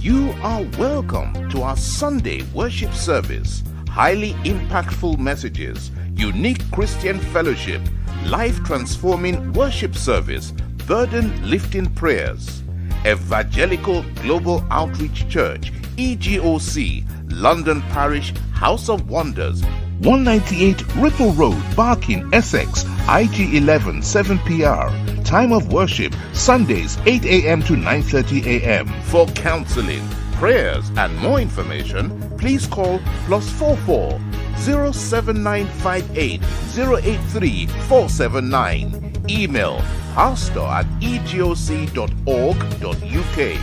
You are welcome to our Sunday worship service. Highly impactful messages, unique Christian fellowship, life-transforming worship service, burden-lifting prayers. Evangelical Global Outreach Church, EGOC, London Parish, House of Wonders, 198 Ripple Road, Barking, Essex, IG11 7PR. Time of worship, Sundays 8 a.m. to 9:30 a.m. For counseling, prayers, and more information, please call +44 07958 083 479. Email pastor@egoc.org.uk.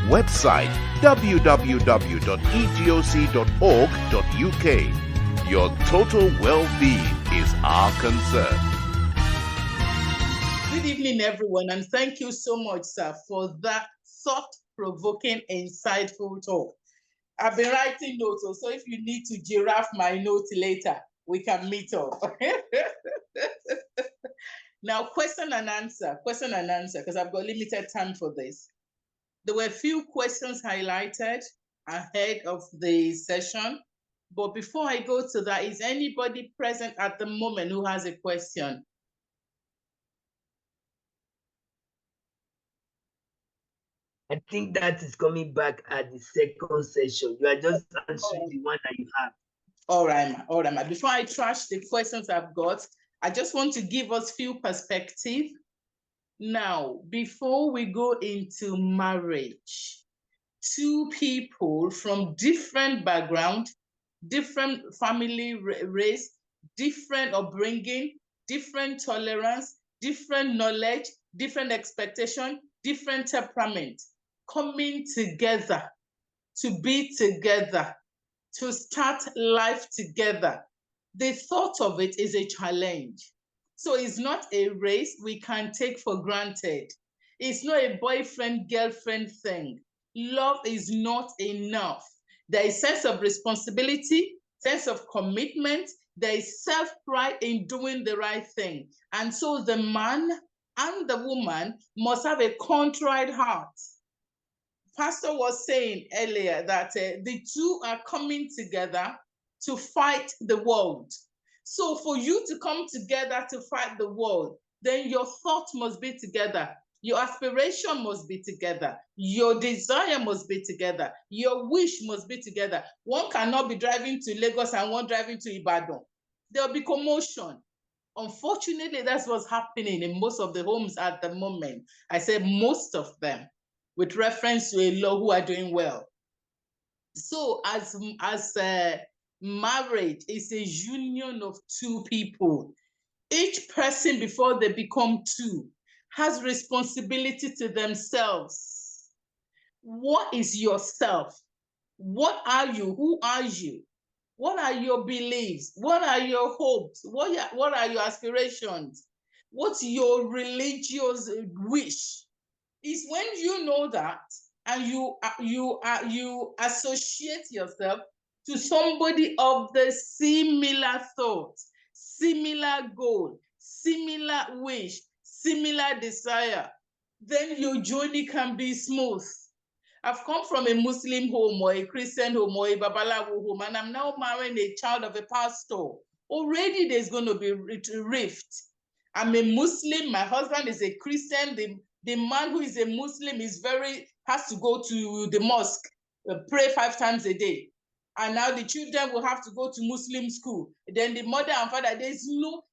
Website www.egoc.org.uk. Your total well-being is our concern. Good evening, everyone, and thank you so much, sir, for that thought-provoking, insightful talk. I've been writing notes, so if you need to giraffe my notes later, we can meet up. Now, question and answer, because I've got limited time for this. There were a few questions highlighted ahead of the session. But before I go to that, is anybody present at the moment who has a question? I think that is coming back at the second session. You are just answering the one that you have. All right, ma. Before I trash the questions I've got, I just want to give us few perspective. Now, before we go into marriage, two people from different background, different family race, different upbringing, different tolerance, different knowledge, different expectation, different temperament, coming together, to be together, to start life together. The thought of it is a challenge. So it's not a race we can take for granted. It's not a boyfriend-girlfriend thing. Love is not enough. There is sense of responsibility, sense of commitment. There is self-pride in doing the right thing. And so the man and the woman must have a contrite heart. Pastor was saying earlier that the two are coming together to fight the world. So for you to come together to fight the world, then your thought must be together. Your aspiration must be together. Your desire must be together. Your wish must be together. One cannot be driving to Lagos and one driving to Ibadan. There'll be commotion. Unfortunately, that's what's happening in most of the homes at the moment. I say most of them, with reference to a lot who are doing well. So as marriage is a union of two people. Each person, before they become two, has responsibility to themselves. What is yourself? What are you? Who are you? What are your beliefs? What are your hopes? What are your aspirations? What's your religious wish? It's when you know that and you associate yourself to somebody of the similar thought, similar goal, similar wish, similar desire, then your journey can be smooth. I've come from a Muslim home or a Christian home or a Babalawo home, and I'm now marrying a child of a pastor. Already there's going to be a rift. I'm a Muslim, my husband is a Christian, the man who is a Muslim has to go to the mosque, pray 5 times a day. And now the children will have to go to Muslim school. Then the mother and father,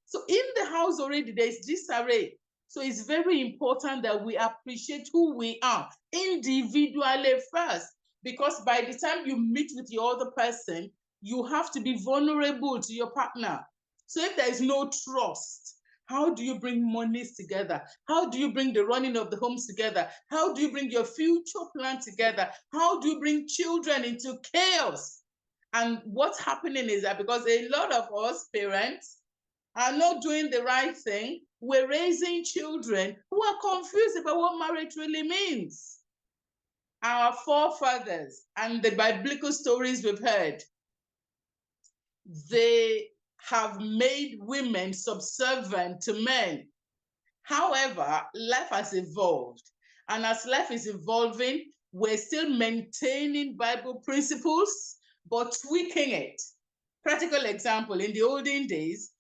so in the house already, there's disarray. So it's very important that we appreciate who we are individually first, because by the time you meet with your other person, you have to be vulnerable to your partner. So if there is no trust, how do you bring monies together? How do you bring the running of the homes together? How do you bring your future plan together? How do you bring children into chaos? And what's happening is that because a lot of us parents are not doing the right thing, we're raising children who are confused about what marriage really means. Our forefathers and the biblical stories we've heard, they have made women subservient to men. However, life has evolved. And as life is evolving, We're still maintaining Bible principles, but tweaking it. Practical example, in the olden days,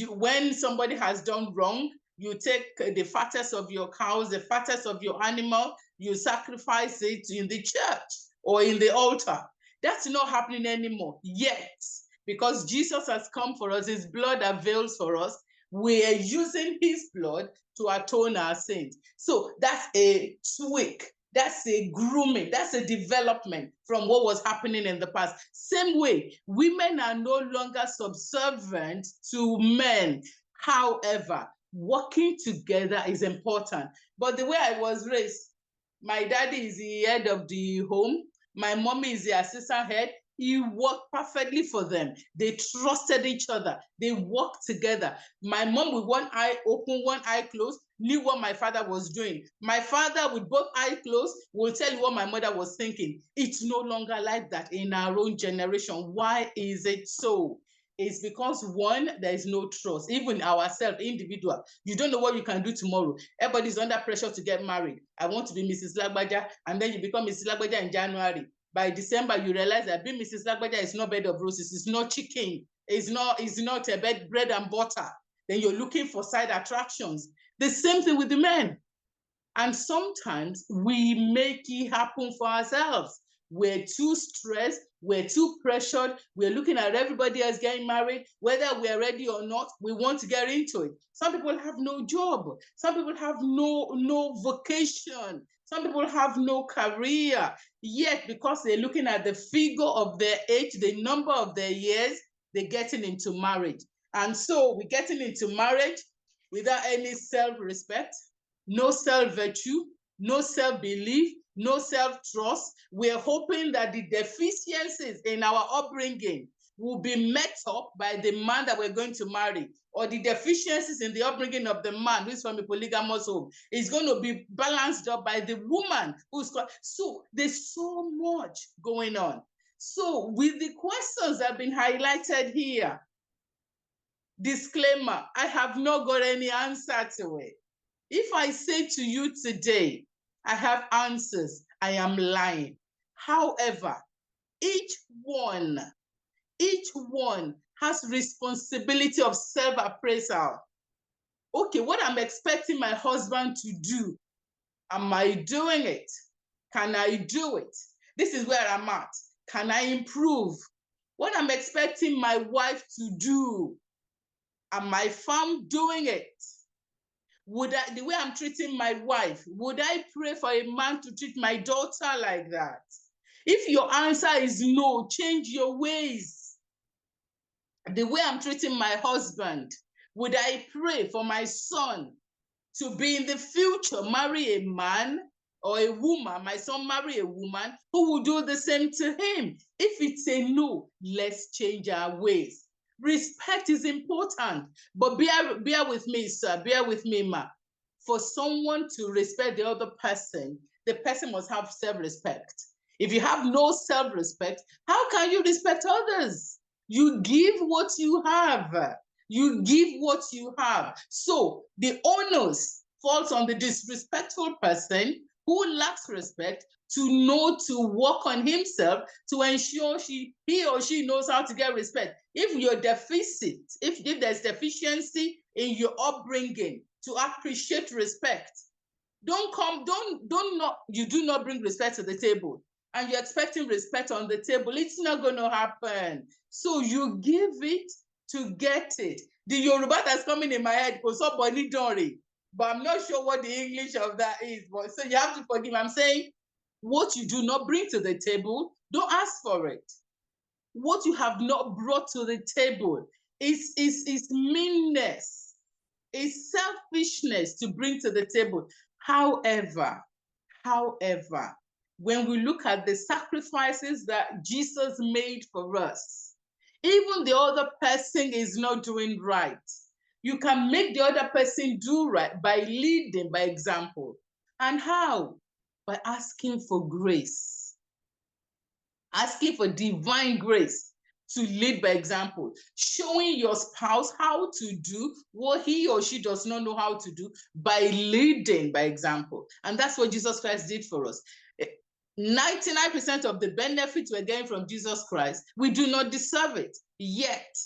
when somebody has done wrong, you take the fattest of your cows, the fattest of your animal, you sacrifice it in the church or in the altar. That's not happening anymore yet, because Jesus has come for us. His blood avails for us. We are using his blood to atone our sins. So that's a tweak. That's a grooming. That's a development from what was happening in the past. Same way, women are no longer subservient to men. However, working together is important. But the way I was raised, my daddy is the head of the home. My mommy is the assistant head. He worked perfectly for them. They trusted each other. They worked together. My mom with one eye open, one eye closed, knew what my father was doing. My father with both eyes closed will tell you what my mother was thinking. It's no longer like that in our own generation. Why is it so? It's because, one, there is no trust. Even ourselves, individual, you don't know what you can do tomorrow. Everybody's under pressure to get married. I want to be Mrs. Lagbaja, and then you become Mrs. Lagbaja in January. By December, you realize that being Mrs. Lagbaja is not bed of roses, it's not chicken, it's not a bread and butter. Then you're looking for side attractions. The same thing with the men. And sometimes we make it happen for ourselves. We're too stressed, we're too pressured, we're looking at everybody else getting married, whether we're ready or not, we want to get into it. Some people have no job, some people have no vocation, some people have no career, yet because they're looking at the figure of their age, the number of their years, they're getting into marriage. And so we're getting into marriage without any self-respect, no self-virtue, no self-belief, no self-trust. We're hoping that the deficiencies in our upbringing will be met up by the man that we're going to marry, or the deficiencies in the upbringing of the man who's from a polygamous home is going to be balanced up by the woman who's. So there's so much going on. So with the questions that have been highlighted here, disclaimer, I have not got any answer to it. If I say to you today, I have answers, I am lying. However, each one has responsibility of self-appraisal. Okay, what I'm expecting my husband to do, am I doing it? Can I do it? This is where I'm at. Can I improve? What I'm expecting my wife to do, am I found doing it? Would I, the way I'm treating my wife, would I pray for a man to treat my daughter like that? If your answer is no, change your ways. The way I'm treating my husband, would I pray for my son to be in the future, marry a man or a woman, my son marry a woman who will do the same to him? If it's a no, let's change our ways. Respect is important, but bear with me, sir, bear with me, ma. For someone to respect the other person, the person must have self-respect. If you have no self-respect, how can you respect others? You give what you have. You give what you have. So the onus falls on the disrespectful person who lacks respect to know to work on himself to ensure he or she knows how to get respect. If you're deficit, if there's deficiency in your upbringing to appreciate respect, you do not bring respect to the table, and you're expecting respect on the table, it's not going to happen. So you give it to get it. The Yoruba that's coming in my head, somebody don't, but I'm not sure what the English of that is. But so you have to forgive. I'm saying, what you do not bring to the table, don't ask for it. What you have not brought to the table is meanness, is selfishness to bring to the table. However, when we look at the sacrifices that Jesus made for us, even the other person is not doing right. You can make the other person do right by leading by example. And how? By asking for grace. Asking for divine grace to lead by example. Showing your spouse how to do what he or she does not know how to do by leading by example. And that's what Jesus Christ did for us. 99% of the benefits we're getting from Jesus Christ, we do not deserve it. Yet,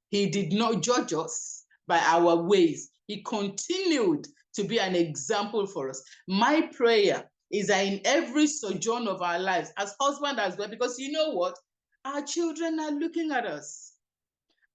he did not judge us by our ways. He continued to be an example for us. My prayer is that in every sojourn of our lives, as husband as well, because you know what? Our children are looking at us.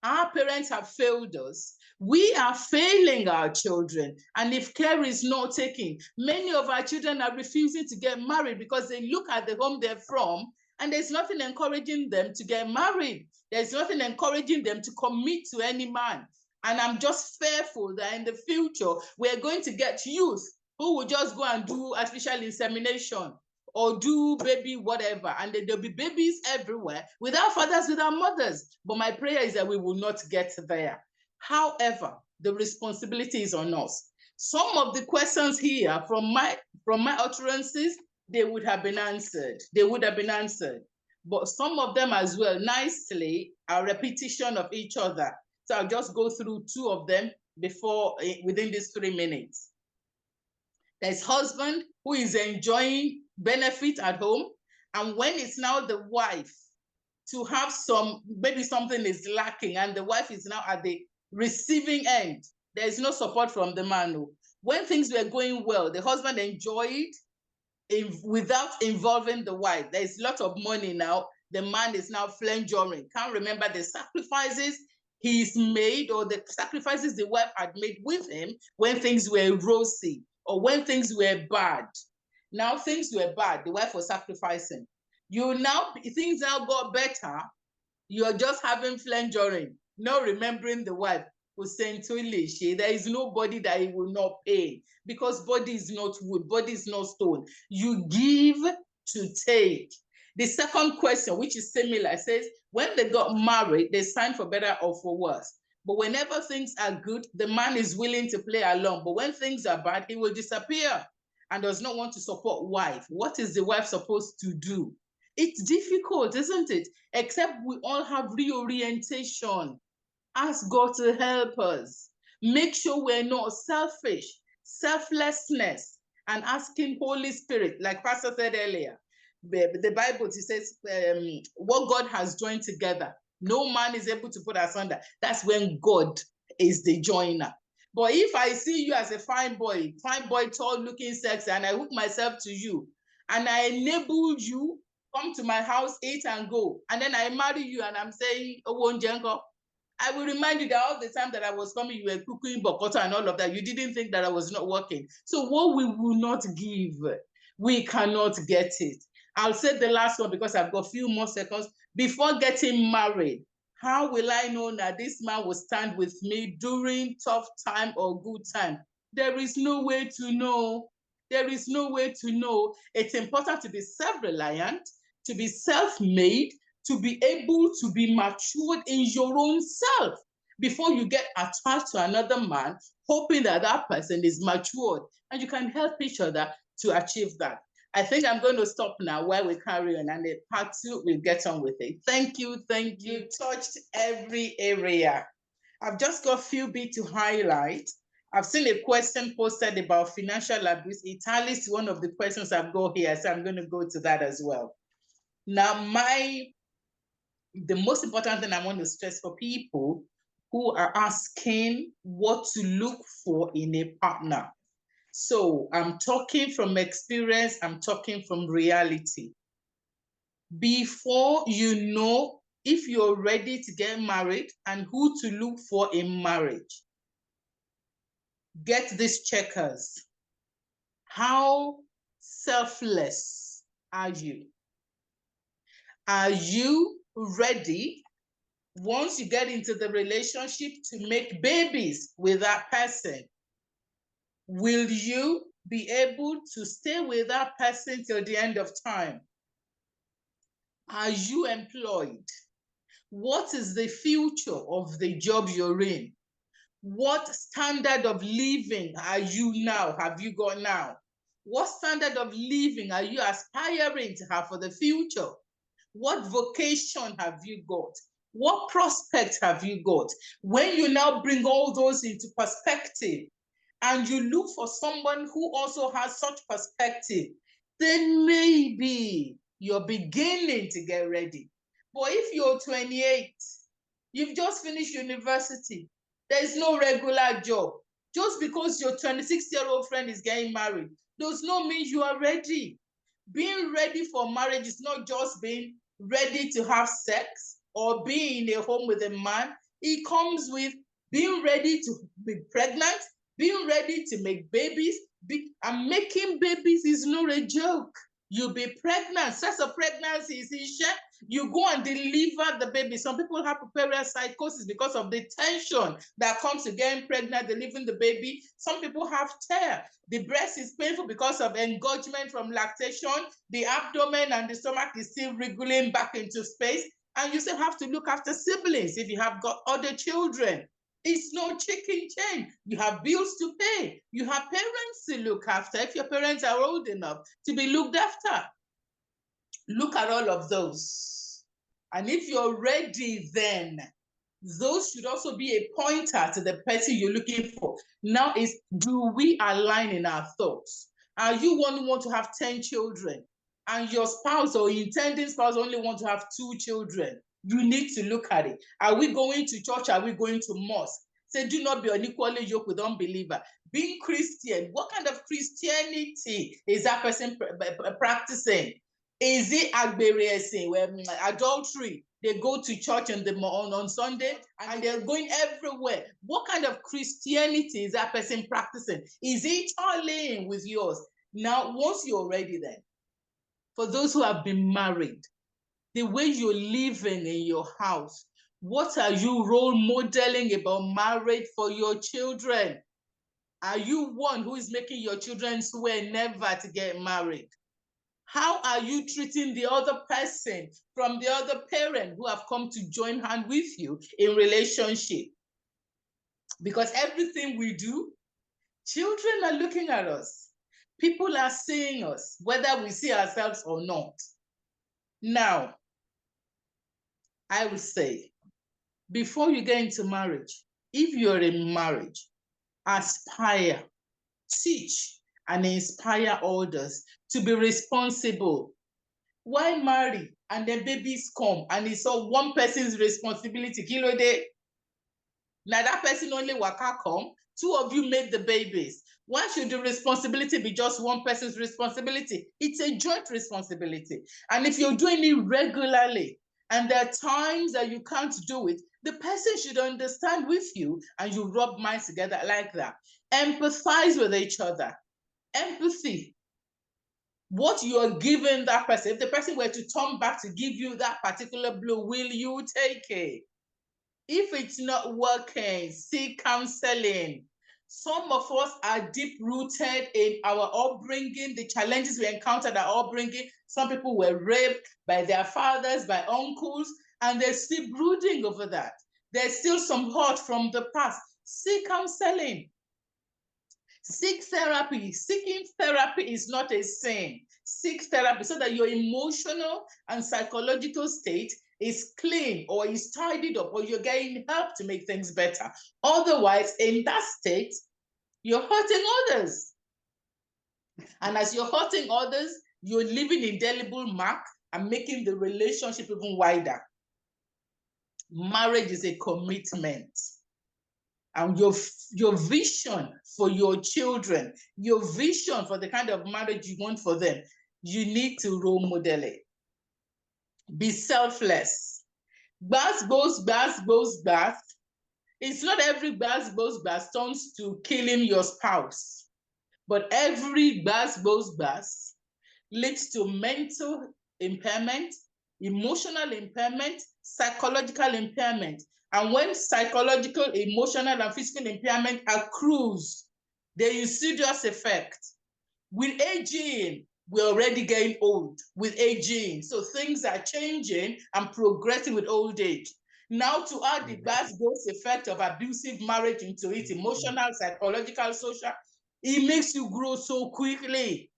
Our parents have failed us. We are failing our children. And if care is not taken, many of our children are refusing to get married because they look at the home they're from and there's nothing encouraging them to get married. There's nothing encouraging them to commit to any man. And I'm just fearful that in the future, we're going to get youth who will just go and do artificial insemination or do baby whatever, and there'll be babies everywhere without fathers, without mothers. But my prayer is that we will not get there. However, the responsibility is on us. Some of the questions here from my utterances, they would have been answered. They would have been answered. But some of them as well, nicely, are repetition of each other. So I'll just go through two of them within these 3 minutes. There's husband who is enjoying benefit at home, and when it's now the wife to have maybe something is lacking and the wife is now at the receiving end, there is no support from the man. When things were going well, the husband enjoyed without involving the wife. There's a lot of money now. The man is now flangeoring, can't remember the sacrifices he's made or the sacrifices the wife had made with him when things were rosy or when things were bad. Now things were bad, the wife was sacrificing. Things now got better, you're just having flangeoring, not remembering the wife. There is nobody that he will not pay, because body is not wood, body is not stone. You give to take. The second question, which is similar, says, when they got married, they signed for better or for worse. But whenever things are good, the man is willing to play along. But when things are bad, he will disappear and does not want to support wife. What is the wife supposed to do? It's difficult, isn't it? Except we all have reorientation. Ask God to help us. Make sure we're not selfish, selflessness, and asking Holy Spirit, like Pastor said earlier. The Bible, it says, what God has joined together, no man is able to put asunder. That's when God is the joiner. But if I see you as a fine boy, tall looking, sexy, and I hook myself to you, and I enable you, come to my house, eat and go, and then I marry you and I'm saying, oh, Njenko, I will remind you that all the time that I was coming, you were cooking bokota and all of that. You didn't think that I was not working. So what we will not give, we cannot get it. I'll say the last one because I've got a few more seconds. Before getting married, how will I know that this man will stand with me during tough time or good time? There is no way to know. There is no way to know. It's important to be self-reliant, to be self-made, to be able to be matured in your own self before you get attached to another man, hoping that that person is matured and you can help each other to achieve that. I think I'm going to stop now while we carry on, and in part 2, we'll get on with it. Thank you. You touched every area. I've just got a few bits to highlight. I've seen a question posted about financial abuse. Italy is one of the questions I've got here, so I'm going to go to that as well. Now, the most important thing I want to stress for people who are asking what to look for in a partner. So I'm talking from experience, I'm talking from reality. Before you know if you're ready to get married and who to look for in marriage, get these checkers. How selfless are you? Are you ready, once you get into the relationship, to make babies with that person? Will you be able to stay with that person till the end of time? Are you employed? What is the future of the job you're in? What standard of living are you now? Have you got now? What standard of living are you aspiring to have for the future? What vocation have you got? What prospects have you got? When you now bring all those into perspective and you look for someone who also has such perspective, then maybe you're beginning to get ready. But if you're 28, you've just finished university, there's no regular job, just because your 26-year-old friend is getting married does not mean you are ready. Being ready for marriage is not just being ready to have sex or being in a home with a man. It comes with being ready to be pregnant, being ready to make babies. And making babies is not a joke. You'll be pregnant. Stress of pregnancy is issue. You go and deliver the baby. Some people have puerperal psychosis because of the tension that comes to getting pregnant, delivering the baby. Some people have tear. The breast is painful because of engorgement from lactation. The abdomen and the stomach is still wriggling back into space. And you still have to look after siblings if you have got other children. It's no chicken change. You have bills to pay. You have parents to look after if your parents are old enough to be looked after. Look at all of those. And if you're ready, then those should also be a pointer to the person you're looking for. Now is, do we align in our thoughts? Are you one who want to have 10 children and your spouse or intending spouse only want to have 2 children? You need to look at it. Are we going to church? Are we going to mosque? Say, do not be unequally yoked with unbeliever. Being Christian, what kind of Christianity is that person practicing? Is it adultery? They go to church on Sunday and they're going everywhere. What kind of Christianity is that person practicing? Is it tallying with yours? Now, once you're ready then, for those who have been married, the way you're living in your house, what are you role modeling about marriage for your children? Are you one who is making your children swear never to get married? How are you treating the other person from the other parent who have come to join hand with you in relationship? Because everything we do, children are looking at us. People are seeing us, whether we see ourselves or not. Now, I would say, before you get into marriage, if you're in marriage, aspire, teach, and inspire others to be responsible. Why marry and then babies come and it's all one person's responsibility? Kilo day. Now that person only waka come, 2 of you made the babies. Why should the responsibility be just one person's responsibility? It's a joint responsibility. And if you're doing it regularly and there are times that you can't do it, the person should understand with you and you rub minds together like that. Empathize with each other. Empathy. What you are giving that person, if the person were to turn back to give you that particular blow, will you take it? If it's not working, seek counseling. Some of us are deep-rooted in our upbringing, the challenges we encountered at upbringing. Some people were raped by their fathers, by uncles, and they're still brooding over that. There's still some hurt from the past. Seek counseling. Seek therapy. Seeking therapy is not a sin. Seek therapy so that your emotional and psychological state is clean or is tidied up or you're getting help to make things better. Otherwise, in that state, you're hurting others. And as you're hurting others, you're leaving indelible mark and making the relationship even wider. Marriage is a commitment. And your vision for your children, your vision for the kind of marriage you want for them, you need to role model it. Be selfless. Bas. It's not every bas turns to killing your spouse, but every bas leads to mental impairment, emotional impairment, psychological impairment. And when psychological, emotional, and physical impairment accrues, the insidious effect. With aging, we're already getting old with aging. So things are changing and progressing with old age. Now to add the bad effect of abusive marriage into it, emotional, psychological, social, it makes you grow so quickly.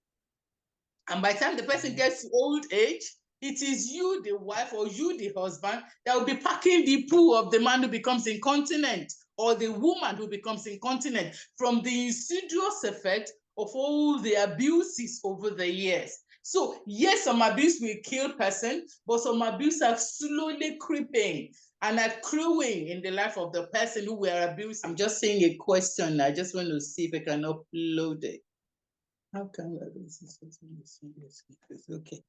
And by the time the person gets to old age, it is you, the wife, or you, the husband, that will be packing the poo of the man who becomes incontinent or the woman who becomes incontinent from the insidious effect of all the abuses over the years. So yes, some abuse will kill person, but some abuse are slowly creeping and accruing in the life of the person who were abused. I'm just saying a question. I just want to see if I can upload it. How can I do this? Okay.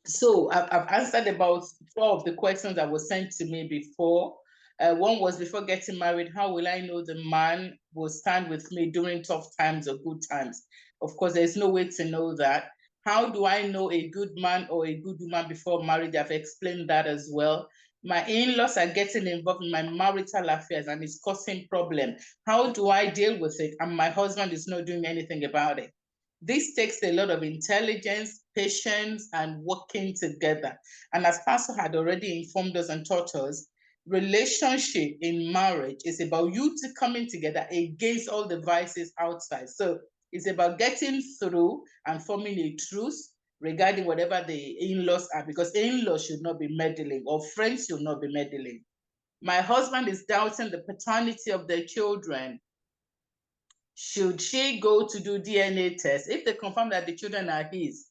So I've answered about 4 of the questions that were sent to me before. One was, before getting married, how will I know the man will stand with me during tough times or good times? Of course, there's no way to know that. How do I know a good man or a good woman before marriage? I've explained that as well. My in-laws are getting involved in my marital affairs and it's causing problem. How do I deal with it? And my husband is not doing anything about it. This takes a lot of intelligence, patience, and working together. And as Pastor had already informed us and taught us, relationship in marriage is about you two coming together against all the vices outside. So it's about getting through and forming a truce regarding whatever the in-laws are, because in-laws should not be meddling or friends should not be meddling. My husband is doubting the paternity of their children. Should she go to do DNA test? If they confirm that the children are his,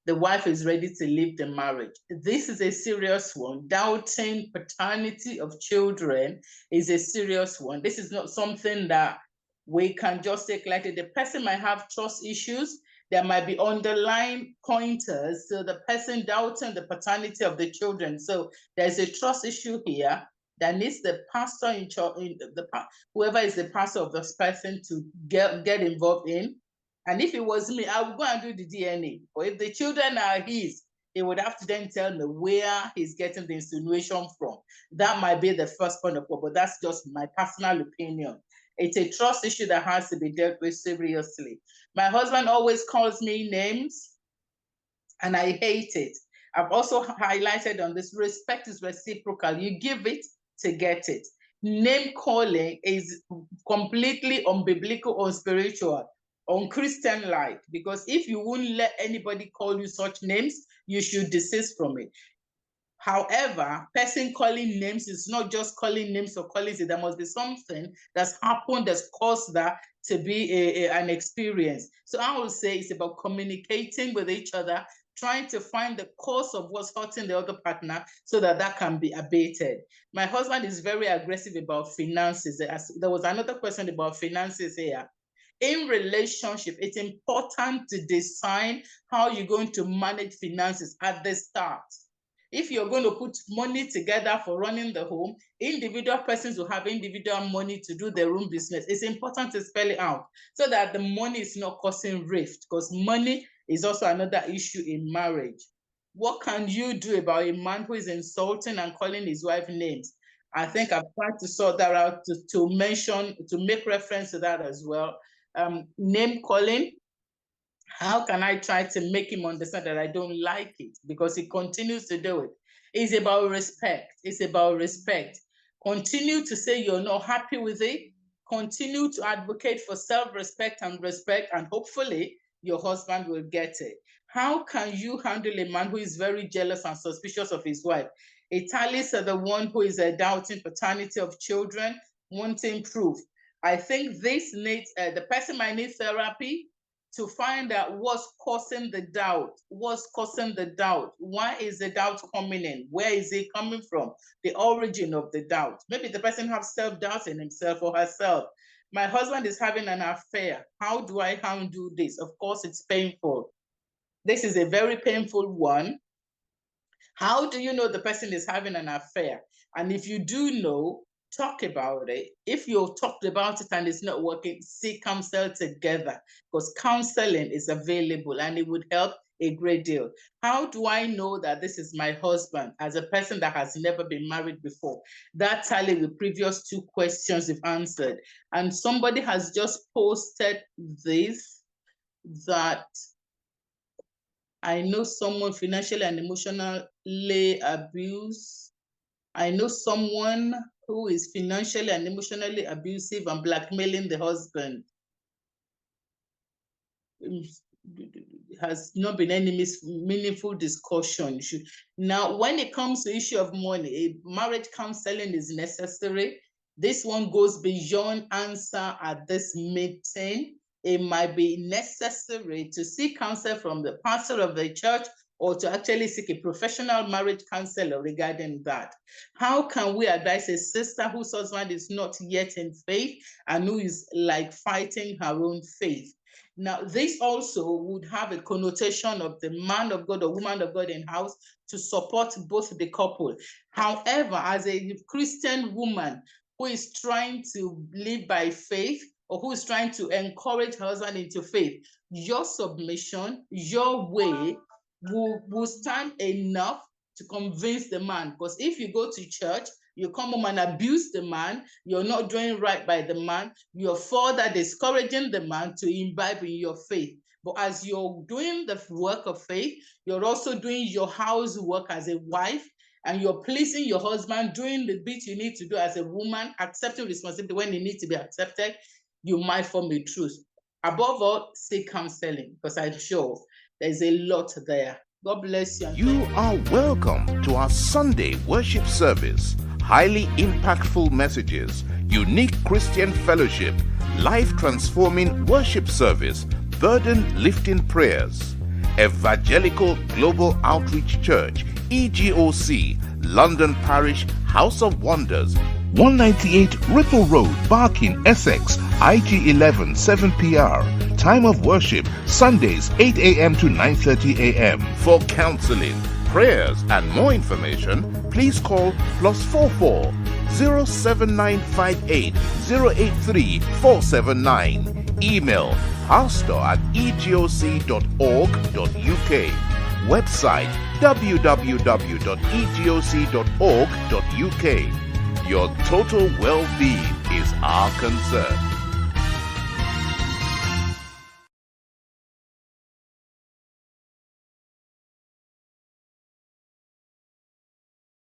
the wife is ready to leave the marriage. This is a serious one. Doubting paternity of children is a serious one. This is not something that we can just take lightly. The person might have trust issues. There might be underlying pointers. So the person doubting the paternity of the children. So there's a trust issue here that needs the pastor in charge, whoever is the pastor of this person, to get involved in. And if it was me, I would go and do the DNA. Or if the children are his, he would have to then tell me where he's getting the insinuation from. That might be the first point of call, but that's just my personal opinion. It's a trust issue that has to be dealt with seriously. My husband always calls me names, and I hate it. I've also highlighted on this, respect is reciprocal. You give it to get it. Name calling is completely unbiblical, unspiritual, unchristian-like, because if you won't let anybody call you such names, you should desist from it. However, person calling names is not just calling names or calling it. There must be something that's happened that's caused that to be an experience. So I would say it's about communicating with each other, trying to find the cause of what's hurting the other partner so that that can be abated. My husband is very aggressive about finances. There was another question about finances here. In relationship, it's important to decide how you're going to manage finances at the start. If you're going to put money together for running the home, individual persons will have individual money to do their own business. It's important to spell it out so that the money is not causing rift, because money is also another issue in marriage. What can you do about a man who is insulting and calling his wife names? I think I've tried to sort that out to make reference to that as well. Name calling. How can I try to make him understand that I don't like it? Because he continues to do it. It's about respect. It's about respect. Continue to say you're not happy with it. Continue to advocate for self-respect and respect, and hopefully your husband will get it. How can you handle a man who is very jealous and suspicious of his wife? Italis are the one who is doubting paternity of children, wanting proof. I think this needs, the person might need therapy to find out what's causing the doubt. What's causing the doubt? Why is the doubt coming in? Where is it coming from? The origin of the doubt. Maybe the person has self-doubt in himself or herself. My husband is having an affair. How do I handle this? Of course, it's painful. This is a very painful one. How do you know the person is having an affair? And if you do know, talk about it. If you've talked about it and it's not working, seek counsel together, because counseling is available and it would help a great deal. How do I know that this is my husband as a person that has never been married before? That tally with previous 2 questions you've answered. And somebody has just posted this, that I know someone financially and emotionally abused. I know someone who is financially and emotionally abusive and blackmailing the husband. Has not been any meaningful discussion. Now, when it comes to issue of money, marriage counseling is necessary. This one goes beyond answer at this meeting. it might be necessary to seek counsel from the pastor of the church or to actually seek a professional marriage counselor regarding that. How can we advise a sister whose husband is not yet in faith and who is like fighting her own faith? Now, this also would have a connotation of the man of God or woman of God in house to support both the couple. However, as a Christian woman who is trying to live by faith or who is trying to encourage her husband into faith, your submission, your way will stand enough to convince the man. Because if you go to church, you come home and abuse the man, you're not doing right by the man, you're further discouraging the man to imbibe in your faith. But as you're doing the work of faith, you're also doing your housework as a wife, and you're pleasing your husband, doing the bit you need to do as a woman, accepting responsibility when it needs to be accepted, you might form a truth. Above all, seek counseling, because I'm sure there's a lot there. God bless you. You are welcome to our Sunday worship service. Highly impactful messages, unique Christian fellowship, life-transforming worship service, burden-lifting prayers. Evangelical Global Outreach Church, EGOC, London Parish, House of Wonders, 198 Ripple Road, Barking, Essex, IG 11 7PR. Time of worship, Sundays 8 a.m. to 9:30 a.m. For counseling, prayers, and more information, please call +44 07958 083 479. Email pastor@egoc.org.uk. Website www.egoc.org.uk. Your total well-being is our concern.